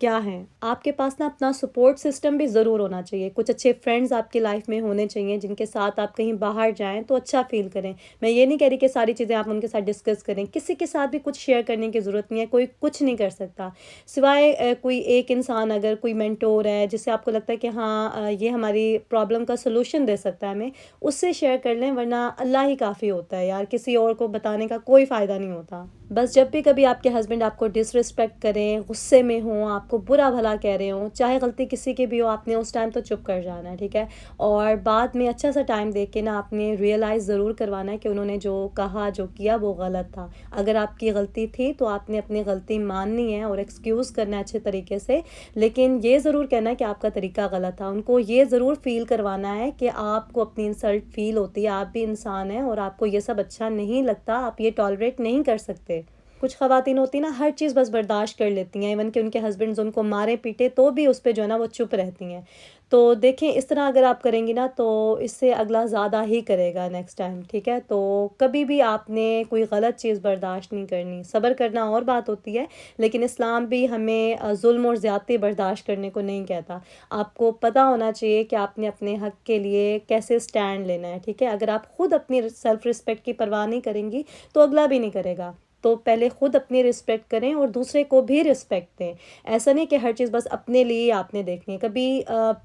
کیا ہیں. آپ کے پاس نا اپنا سپورٹ سسٹم بھی ضرور ہونا چاہیے. کچھ اچھے فرینڈز آپ کی لائف میں ہونے چاہیے جن کے ساتھ آپ کہیں باہر جائیں تو اچھا فیل کریں. میں یہ نہیں کہہ رہی کہ ساری چیزیں آپ ان کے ساتھ ڈسکس کریں. کسی کے ساتھ بھی کچھ شیئر کرنے کی ضرورت نہیں ہے. کوئی کچھ نہیں کر سکتا سوائے کوئی ایک انسان، اگر کوئی مینٹور ہے جس سے آپ کو لگتا ہے کہ ہاں یہ ہماری پرابلم کا سلوشن دے سکتا ہے ہمیں، اس سے شیئر کر لیں. ورنہ اللہ ہی کافی ہوتا ہے یار، کسی اور کو بتانے کا کوئی فائدہ نہیں ہوتا. بس جب بھی کبھی آپ کے ہسبینڈ آپ کو ڈس رسپیکٹ کریں، غصے میں ہوں، آپ کو برا بھلا کہہ رہے ہوں، چاہے غلطی کسی کی بھی ہو، آپ نے اس ٹائم تو چپ کر جانا ہے، ٹھیک ہے. اور بعد میں اچھا سا ٹائم دے کے نا آپ نے ریئلائز ضرور کروانا ہے کہ انہوں نے جو کہا جو کیا وہ غلط تھا. اگر آپ کی غلطی تھی تو آپ نے اپنی غلطی ماننی ہے اور ایکسکیوز کرنا ہے اچھے طریقے سے. لیکن یہ ضرور کہنا ہے کہ آپ کا طریقہ غلط تھا. ان کو یہ ضرور فیل کروانا ہے کہ آپ کو اپنی انسلٹ فیل ہوتی ہے، آپ بھی انسان ہیں اور آپ کو یہ سب اچھا نہیں لگتا، آپ یہ ٹالریٹ نہیں کر سکتے. کچھ خواتین ہوتی نا ہر چیز بس برداشت کر لیتی ہیں، ایون کہ ان کے ہسبینڈز ان کو مارے پیٹے تو بھی اس پہ جو ہے نا وہ چپ رہتی ہیں. تو دیکھیں اس طرح اگر آپ کریں گی نا تو اس سے اگلا زیادہ ہی کرے گا نیکسٹ ٹائم، ٹھیک ہے. تو کبھی بھی آپ نے کوئی غلط چیز برداشت نہیں کرنی. صبر کرنا اور بات ہوتی ہے، لیکن اسلام بھی ہمیں ظلم اور زیادتی برداشت کرنے کو نہیں کہتا. آپ کو پتہ ہونا چاہیے کہ آپ نے اپنے حق کے لیے کیسے سٹینڈ لینا ہے، ٹھیک ہے. اگر آپ خود اپنی سیلف رسپیکٹ کی پرواہ نہیں کریں گی تو اگلا بھی نہیں کرے گا. تو پہلے خود اپنی رسپیکٹ کریں اور دوسرے کو بھی رسپیکٹ دیں. ایسا نہیں کہ ہر چیز بس اپنے لیے آپ نے دیکھنی ہے. کبھی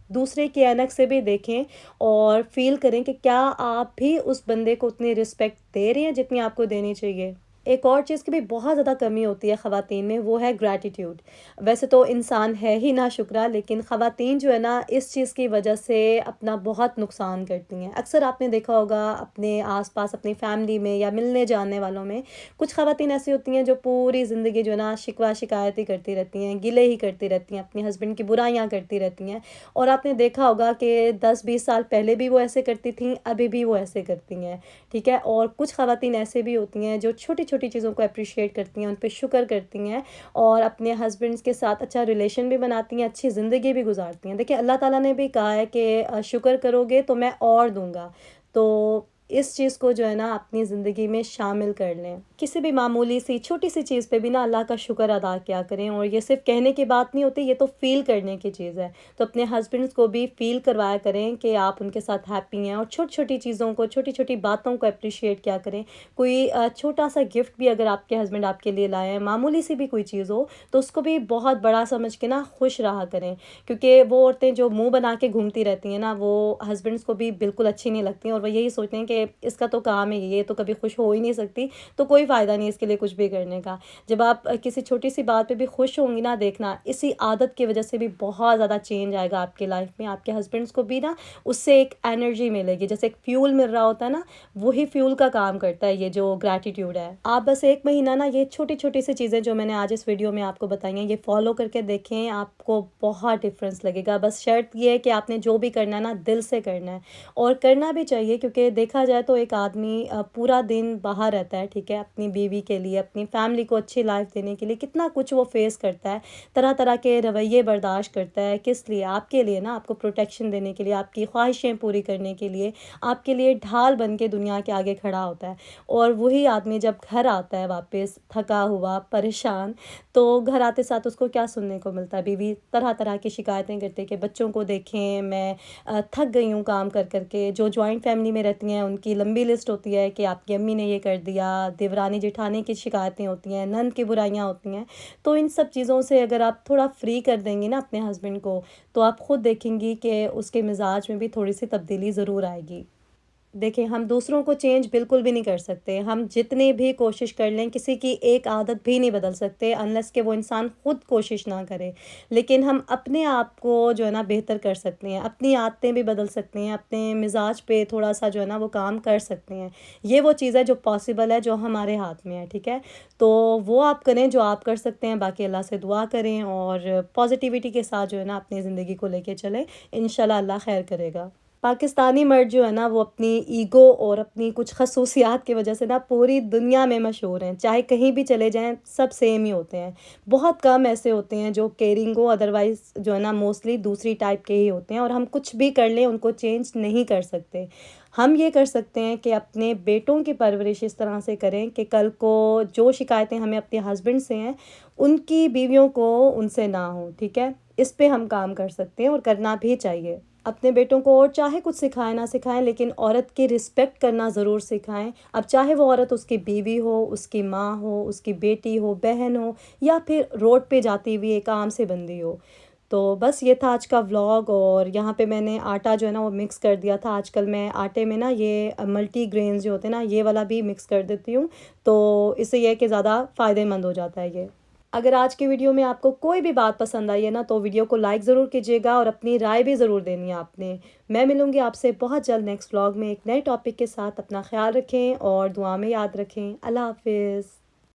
دوسرے کی اینک سے بھی دیکھیں اور فیل کریں کہ کیا آپ بھی اس بندے کو اتنی رسپیکٹ دے رہے ہیں جتنی آپ کو دینی چاہیے. ایک اور چیز کی بھی بہت زیادہ کمی ہوتی ہے خواتین میں، وہ ہے گریٹیٹیوڈ. ویسے تو انسان ہے ہی ناشکرا، لیکن خواتین جو ہے نا اس چیز کی وجہ سے اپنا بہت نقصان کرتی ہیں. اکثر آپ نے دیکھا ہوگا اپنے آس پاس اپنی فیملی میں یا ملنے جاننے والوں میں کچھ خواتین ایسی ہوتی ہیں جو پوری زندگی جو ہے نا شکوہ شکایت ہی کرتی رہتی ہیں، گلے ہی کرتی رہتی ہیں، اپنے ہسبینڈ کی برائیاں کرتی رہتی ہیں. اور آپ نے دیکھا ہوگا کہ 10-20 سال پہلے بھی وہ ایسے کرتی تھیں، ابھی بھی وہ ایسے کرتی ہیں، ٹھیک ہے. اور کچھ خواتین ایسے بھی ہوتی ہیں جو چھوٹی چھوٹی چیزوں کو اپریشیٹ کرتی ہیں، ان پہ شکر کرتی ہیں اور اپنے ہسبینڈس کے ساتھ اچھا ریلیشن بھی بناتی ہیں، اچھی زندگی بھی گزارتی ہیں. دیکھیں اللہ تعالیٰ نے بھی کہا ہے کہ شکر کرو گے تو میں اور دوں گا. تو اس چیز کو جو ہے نا اپنی زندگی میں شامل کر لیں. کسی بھی معمولی سی چھوٹی سی چیز پہ بھی نا اللہ کا شکر ادا کیا کریں. اور یہ صرف کہنے کی بات نہیں ہوتی، یہ تو فیل کرنے کی چیز ہے. تو اپنے ہسبینڈس کو بھی فیل کروایا کریں کہ آپ ان کے ساتھ ہیپی ہیں، اور چھوٹی چھوٹی چیزوں کو، چھوٹی چھوٹی باتوں کو اپریشیٹ کیا کریں. کوئی چھوٹا سا گفٹ بھی اگر آپ کے ہسبینڈ آپ کے لیے لائے ہیں، معمولی سی بھی کوئی چیز ہو، تو اس کو بھی بہت بڑا سمجھ کے نا خوش رہا کریں. کیونکہ وہ عورتیں جو منہ بنا کے گھومتی رہتی ہیں نا، وہ ہسبینڈس کو بھی بالکل اچھی نہیں لگتی ہیں، اور وہ یہی سوچتے ہیں کہ اس کا تو کام ہے، یہ تو کبھی خوش ہو ہی نہیں سکتی، تو کوئی فائدہ نہیں اس کے لیے کچھ بھی کرنے کا. جب آپ کسی چھوٹی سی بات پہ بھی خوش ہوں گی نا، دیکھنا اسی عادت کی وجہ سے بھی بہت زیادہ چینج آئے گا آپ کی لائف میں. آپ کے ہسبینڈس کو بھی نا اس سے ایک انرجی ملے گی، جیسے ایک فیول مل رہا ہوتا ہے نا، وہی فیول کا کام کرتا ہے یہ جو گریٹیٹیوڈ ہے. آپ بس 1 مہینہ نا یہ چھوٹی چھوٹی سی چیزیں جو میں نے آج اس ویڈیو میں آپ کو بتائی ہیں، یہ فالو کر کے دیکھیں، آپ کو بہت ڈفرینس لگے گا. بس شرط یہ ہے کہ آپ نے جو بھی کرنا ہے نا دل سے کرنا ہے، اور کرنا بھی چاہیے. کیونکہ دیکھا جائے تو ایک آدمی پورا دن باہر رہتا ہے، ٹھیک ہے، اپنی بیوی کے لیے، اپنی فیملی کو اچھی لائف دینے کے لیے کتنا کچھ وہ فیس کرتا ہے، طرح طرح کے رویے برداشت کرتا ہے. کس لیے؟ آپ کے لیے نا، آپ کو پروٹیکشن دینے کے لیے، آپ کی خواہشیں پوری کرنے کے لیے، آپ کے لیے ڈھال بن کے دنیا کے آگے کھڑا ہوتا ہے. اور وہی آدمی جب گھر آتا ہے واپس تھکا ہوا، پریشان، تو گھر آتے ساتھ اس کو کیا سننے کو ملتا ہے؟ بیوی طرح طرح کی شکایتیں کرتے کہ بچوں کو دیکھیں، میں تھک گئی ہوں کام کر کر کے. جو جوائنٹ فیملی میں رہتی ہیں ان کی لمبی لسٹ ہوتی ہے کہ آپ کی امی نے یہ کر دیا، دیورانی جٹھانی کی شکایتیں ہوتی ہیں، نند کی برائیاں ہوتی ہیں. تو ان سب چیزوں سے اگر آپ تھوڑا فری کر دیں گی نا اپنے ہسبینڈ کو، تو آپ خود دیکھیں گی کہ اس کے مزاج میں بھی تھوڑی سی تبدیلی ضرور آئے گی. دیکھیں ہم دوسروں کو چینج بالکل بھی نہیں کر سکتے، ہم جتنی بھی کوشش کر لیں کسی کی ایک عادت بھی نہیں بدل سکتے انلیس کہ وہ انسان خود کوشش نہ کرے. لیکن ہم اپنے آپ کو جو ہے نا بہتر کر سکتے ہیں، اپنی عادتیں بھی بدل سکتے ہیں، اپنے مزاج پہ تھوڑا سا جو ہے نا وہ کام کر سکتے ہیں. یہ وہ چیز ہے جو پاسبل ہے، جو ہمارے ہاتھ میں ہے، ٹھیک ہے. تو وہ آپ کریں جو آپ کر سکتے ہیں، باقی اللہ سے دعا کریں اور پازیٹیوٹی کے ساتھ جو ہے نا اپنی زندگی کو لے کے چلیں. انشاءاللہ اللہ خیر کرے گا. پاکستانی مرد جو ہے نا وہ اپنی ایگو اور اپنی کچھ خصوصیات کی وجہ سے نا پوری دنیا میں مشہور ہیں. چاہے کہیں بھی چلے جائیں سب سیم ہی ہوتے ہیں. بہت کم ایسے ہوتے ہیں جو کیئرنگ ہو، ادروائز جو ہے نا موسٹلی دوسری ٹائپ کے ہی ہوتے ہیں، اور ہم کچھ بھی کر لیں ان کو چینج نہیں کر سکتے. ہم یہ کر سکتے ہیں کہ اپنے بیٹوں کی پرورش اس طرح سے کریں کہ کل کو جو شکایتیں ہمیں اپنے ہسبینڈ سے ہیں ان کی بیویوں کو ان سے نہ ہوں، ٹھیک ہے؟ اس پہ ہم کام کر سکتے ہیں اور کرنا بھی چاہیے۔ اپنے بیٹوں کو اور چاہے کچھ سکھائیں نہ سکھائیں لیکن عورت کی رسپیکٹ کرنا ضرور سکھائیں، اب چاہے وہ عورت اس کی بیوی ہو، اس کی ماں ہو، اس کی بیٹی ہو، بہن ہو، یا پھر روڈ پہ جاتی ہوئی ایک عام سے بندی ہو۔ تو بس یہ تھا آج کا ولاگ، اور یہاں پہ میں نے آٹا جو ہے نا وہ مکس کر دیا تھا۔ آج کل میں آٹے میں نا یہ ملٹی گرینز جو ہوتے ہیں نا یہ والا بھی مکس کر دیتی ہوں، تو اس سے یہ ہے کہ زیادہ فائدہ مند ہو جاتا ہے یہ۔ اگر آج کی ویڈیو میں آپ کو کوئی بھی بات پسند آئی ہے نا تو ویڈیو کو لائک ضرور کیجیے گا اور اپنی رائے بھی ضرور دینی ہے آپ نے۔ میں ملوں گی آپ سے بہت جلد نیکسٹ ولاگ میں ایک نئے ٹاپک کے ساتھ۔ اپنا خیال رکھیں اور دعا میں یاد رکھیں۔ اللہ حافظ۔